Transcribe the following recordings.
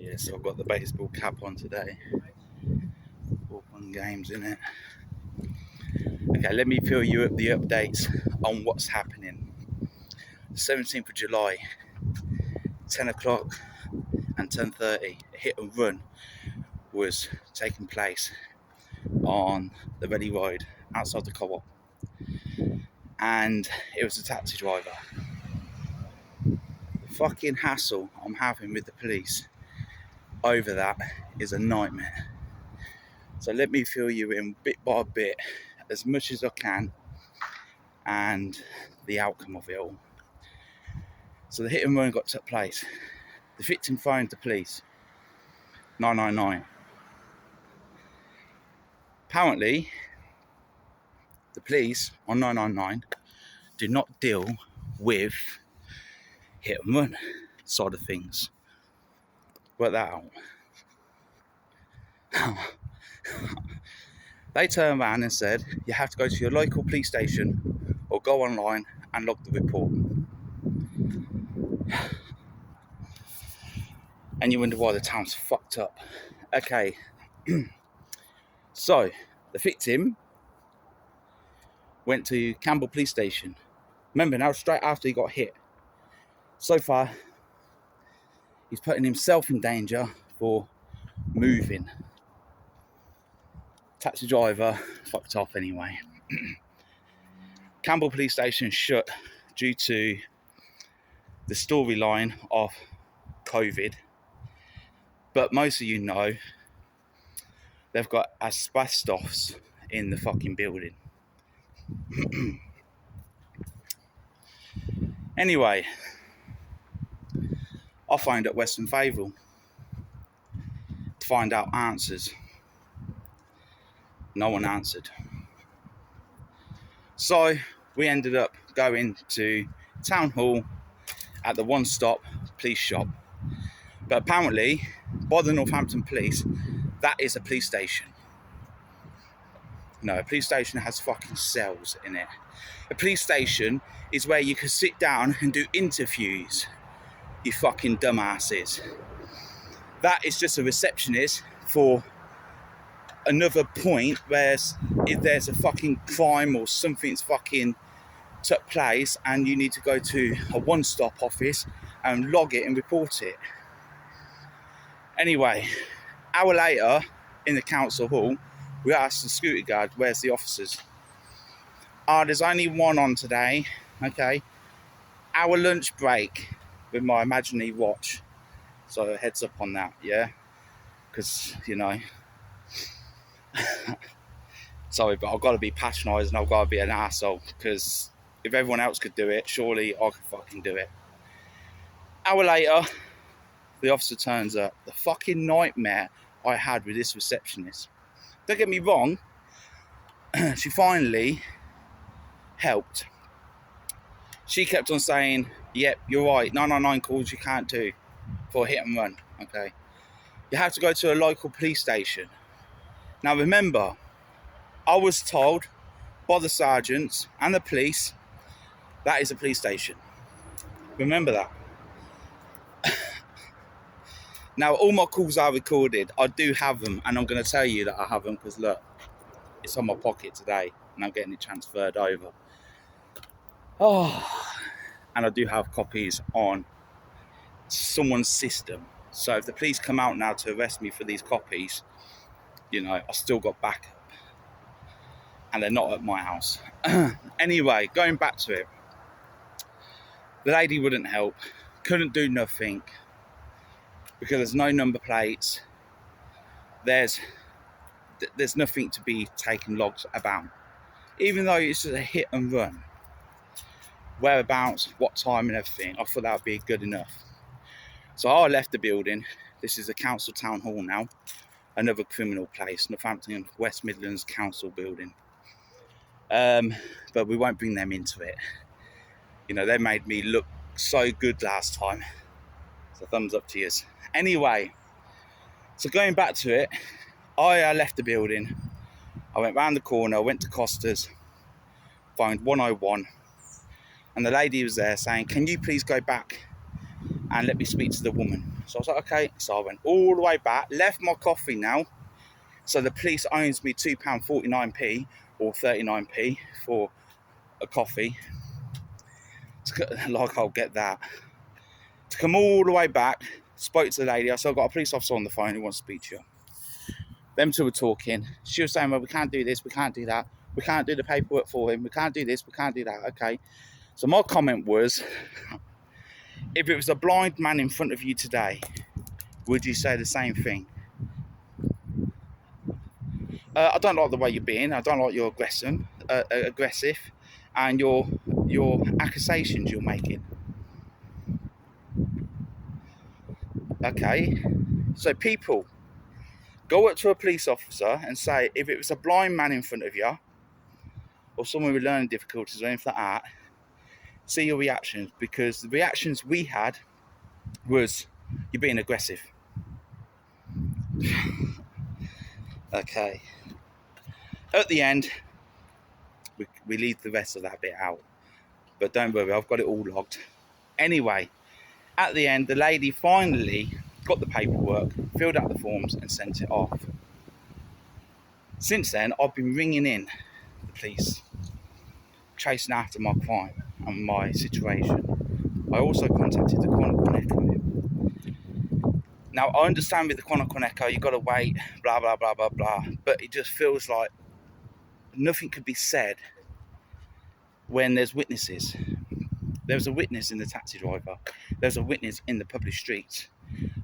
Yeah, so I've got the baseball cap on today. All fun games in it. Okay, let me fill you up the updates on what's happening. 17th of July, 10 o'clock and 10:30, a hit and run was taking place on the Ready Road outside the co-op. And it was a taxi driver. The fucking hassle I'm having with the police over that is a nightmare. So let me fill you in bit by bit as much as I can and the outcome of it all. So the hit and run took place. The victim phoned the police, 999. Apparently, the police on 999 do not deal with hit and run side of things. Work that out. They turned around and said, you have to go to your local police station or go online and log the report. And you wonder why the town's fucked up. Okay, so the victim went to Campbell Police Station. Remember, now straight after he got hit. So far, he's putting himself in danger for moving. Taxi driver fucked off anyway. Campbell Police Station shut due to the storyline of COVID. But most of you know, they've got asbestos in the fucking building. Anyway, I phoned up Western Favourable to find out answers. No one answered. So we ended up going to Town Hall at the one-stop police shop. But apparently, by the Northampton Police, that is a police station. No, a police station has fucking cells in it. A police station is where you can sit down and do interviews, you fucking dumbasses. That is just a receptionist for another point where if there's a fucking crime or something's fucking took place and you need to go to a one-stop office and log it and report it. Anyway, hour later in the council hall, we asked the security guard, where's the officers? There's only one on today, okay. Our lunch break with my imaginary watch. So heads up on that, yeah? Because, you know, sorry, but I've got to be patronised and I've got to be an arsehole, because if everyone else could do it, surely I could fucking do it. Hour later, the officer turns up. The fucking nightmare I had with this receptionist. Don't get me wrong, she finally helped. She kept on saying, yep, you're right, 999 calls you can't do for a hit and run, okay? You have to go to a local police station. Now remember, I was told by the sergeants and the police, that is a police station. Remember that. Now, all my calls are recorded. I do have them, and I'm going to tell you that I have them because, look, it's on my pocket today, and I'm getting it transferred over. Oh, and I do have copies on someone's system. So if the police come out now to arrest me for these copies, you know, I still got backup. And they're not at my house. Anyway, going back to it. The lady wouldn't help. Couldn't do nothing. Because there's no number plates. There's nothing to be taken logs about. Even though it's a hit and run. Whereabouts, what time and everything. I thought that would be good enough. So I left the building. This is a council town hall now. Another criminal place. Northampton West Midlands Council building. But we won't bring them into it. You know, they made me look so good last time. So thumbs up to you. Anyway, so going back to it, I left the building. I went round the corner, went to Costa's, phoned 101, and the lady was there saying, can you please go back and let me speak to the woman. So I was like, okay. So I went all the way back, left my coffee now. So the police owns me £2.49p or 39p for a coffee. Like, I'll get that. To come all the way back, spoke to the lady. I said, I've got a police officer on the phone who wants to speak to you. Them two were talking. She was saying, well, we can't do this, we can't do that. We can't do the paperwork for him. We can't do this, we can't do that. Okay. So my comment was, if it was a blind man in front of you today, would you say the same thing? I don't like the way you're being. I don't like your aggressive, and your accusations you're making. Okay. So people, go up to a police officer and say, if it was a blind man in front of you, or someone with learning difficulties or anything like that, see your reactions, because the reactions we had was, you're being aggressive. Okay. At the end, we leave the rest of that bit out. But don't worry, I've got it all logged. Anyway, at the end, the lady finally got the paperwork, filled out the forms and sent it off. Since then, I've been ringing in the police, chasing after my crime and my situation. I also contacted the Chronicle Echo. Now, I understand with the Chronicle Echo, you've got to wait, blah, blah, blah, blah, blah. But it just feels like nothing could be said when there's witnesses. There's a witness in the taxi driver. There's a witness in the public streets.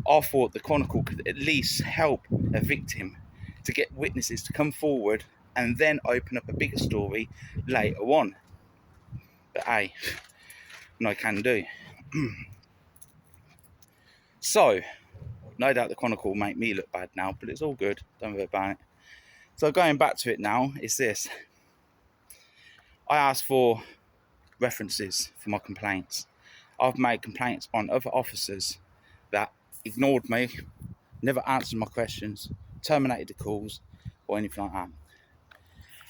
I thought the Chronicle could at least help a victim to get witnesses to come forward and then open up a bigger story later on. But hey, no can do. So, no doubt the Chronicle will make me look bad now, but it's all good. Don't worry about it. So going back to it now, it's this. I asked for references for my complaints. I've made complaints on other officers that ignored me, never answered my questions, terminated the calls, or anything like that.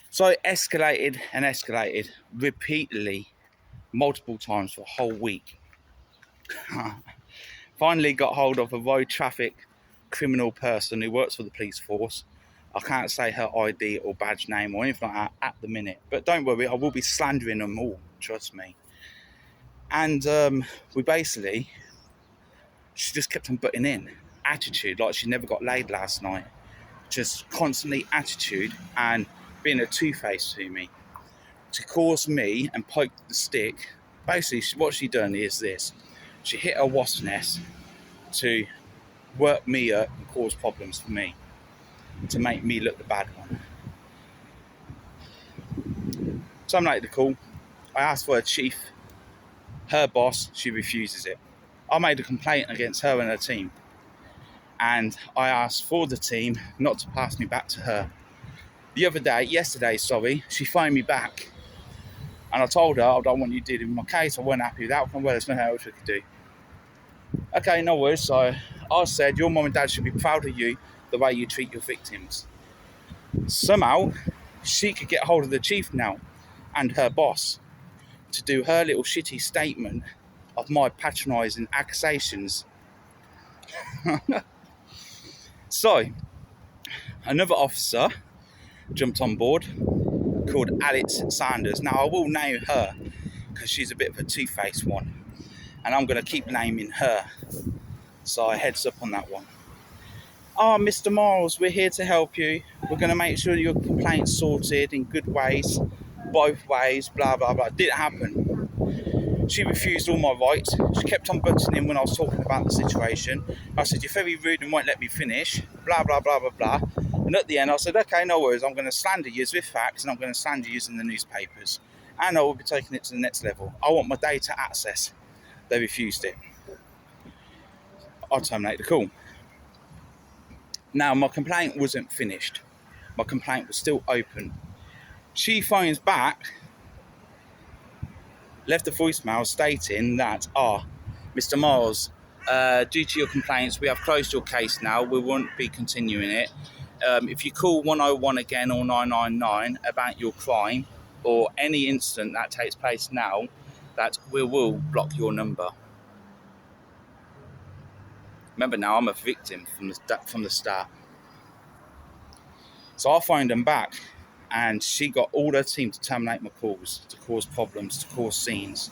So it escalated and escalated repeatedly, multiple times for a whole week. Finally got hold of a road traffic criminal person who works for the police force. I can't say her ID or badge name or anything like that at the minute. But don't worry, I will be slandering them all, trust me. And she just kept on butting in. Attitude, like she never got laid last night. Just constantly attitude and being a two-face to me. To cause me and poke the stick. Basically, what she done is this. She hit a wasp nest to work me up and cause problems for me. To make me look the bad one. So I'm late to call. I asked for her chief, her boss, she refuses it. I made a complaint against her and her team. And I asked for the team not to pass me back to her. Yesterday, she phoned me back. And I told her, I don't want you dealing with my case. I wasn't happy with the outcome. Well, there's nothing else we could do. Okay, no worries. So I said, your mum and dad should be proud of you the way you treat your victims. Somehow, she could get hold of the chief now and her boss to do her little shitty statement of my patronising accusations. So, another officer jumped on board called Alex Sanders. Now, I will name her because she's a bit of a two-faced one. And I'm going to keep naming her. So, heads up on that one. Oh, Mr. Miles, we're here to help you. We're going to make sure your complaint's sorted in good ways, both ways, blah, blah, blah. It didn't happen. She refused all my rights. She kept on butting in when I was talking about the situation. I said, you're very rude and won't let me finish, blah, blah, blah, blah, blah. And at the end, I said, okay, no worries. I'm going to slander you with facts and I'm going to slander you in the newspapers. And I will be taking it to the next level. I want my data access. They refused it. I terminated the call. Now, my complaint wasn't finished. My complaint was still open. She phones back, left a voicemail stating that, Mr. Miles, due to your complaints, we have closed your case now. We won't be continuing it. If you call 101 again or 999 about your crime or any incident that takes place now, that we will block your number. Remember now, I'm a victim from the start. So I phoned them back, and she got all her team to terminate my calls, to cause problems, to cause scenes,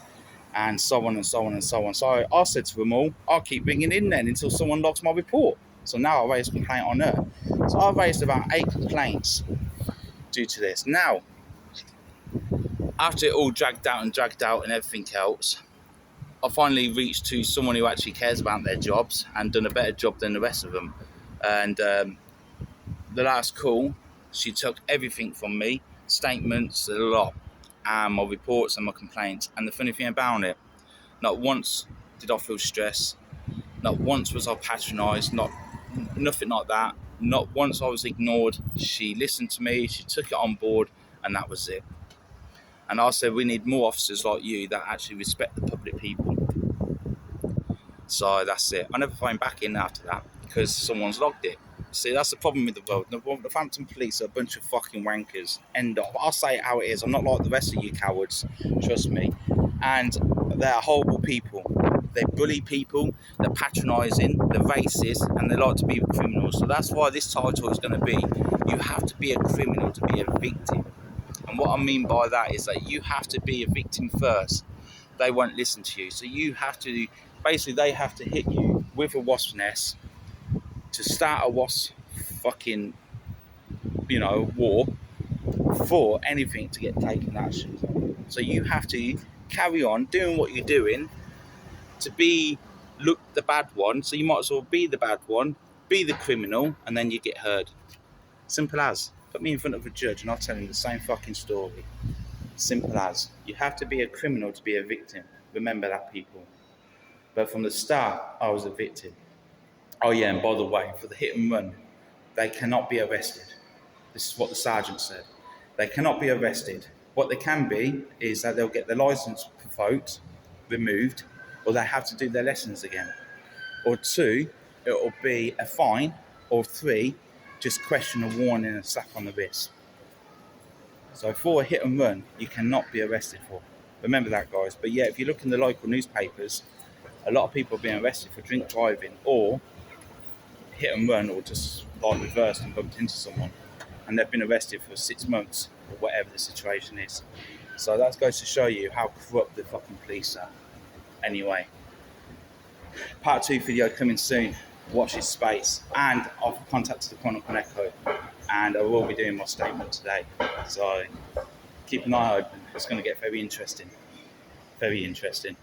and so on and so on and so on. So I said to them all, I'll keep ringing in then until someone logs my report. So now I raised a complaint on her. So I've raised about 8 complaints due to this. Now, after it all dragged out and everything else, I finally reached to someone who actually cares about their jobs and done a better job than the rest of them. And the last call, she took everything from me, statements, a lot, and my reports and my complaints. And the funny thing about it, not once did I feel stress, not once was I patronised, nothing like that. Not once I was ignored. She listened to me, she took it on board, and that was it. And I said, we need more officers like you that actually respect the public people. So that's it. I never phoned back in after that because someone's logged it. See, that's the problem with the world. The Northampton Police are a bunch of fucking wankers. End of. I'll say it how it is. I'm not like the rest of you cowards. Trust me. And they're horrible people. They bully people. They're patronising. They're racist. And they like to be criminals. So that's why this title is going to be, you have to be a criminal to be a victim. And what I mean by that is that you have to be a victim first. They won't listen to you. So you have to, basically they have to hit you with a wasp nest to start a wasp fucking, war for anything to get taken action. So you have to carry on doing what you're doing to look the bad one. So you might as well be the bad one, be the criminal, and then you get heard. Simple as. Put me in front of a judge and I'll tell him the same fucking story. Simple as. You have to be a criminal to be a victim. Remember that, people. But from the start, I was a victim. Oh yeah, and by the way, for the hit and run, they cannot be arrested. This is what the sergeant said. They cannot be arrested. What they can be is that they'll get their licence revoked, removed, or they have to do their lessons again. Or 2, it'll be a fine, or 3, just question a warning and a slap on the wrist. So for a hit and run, you cannot be arrested for. Remember that, guys. But yeah, if you look in the local newspapers, a lot of people are being arrested for drink driving or hit and run, or just like reversed and bumped into someone, and they've been arrested for 6 months or whatever the situation is. So that goes to show you how corrupt the fucking police are. Anyway, part 2 video coming soon. Watch this space. And I've contacted the Chronicle Echo, and I will be doing my statement today. So keep an eye open. It's going to get very interesting. Very interesting.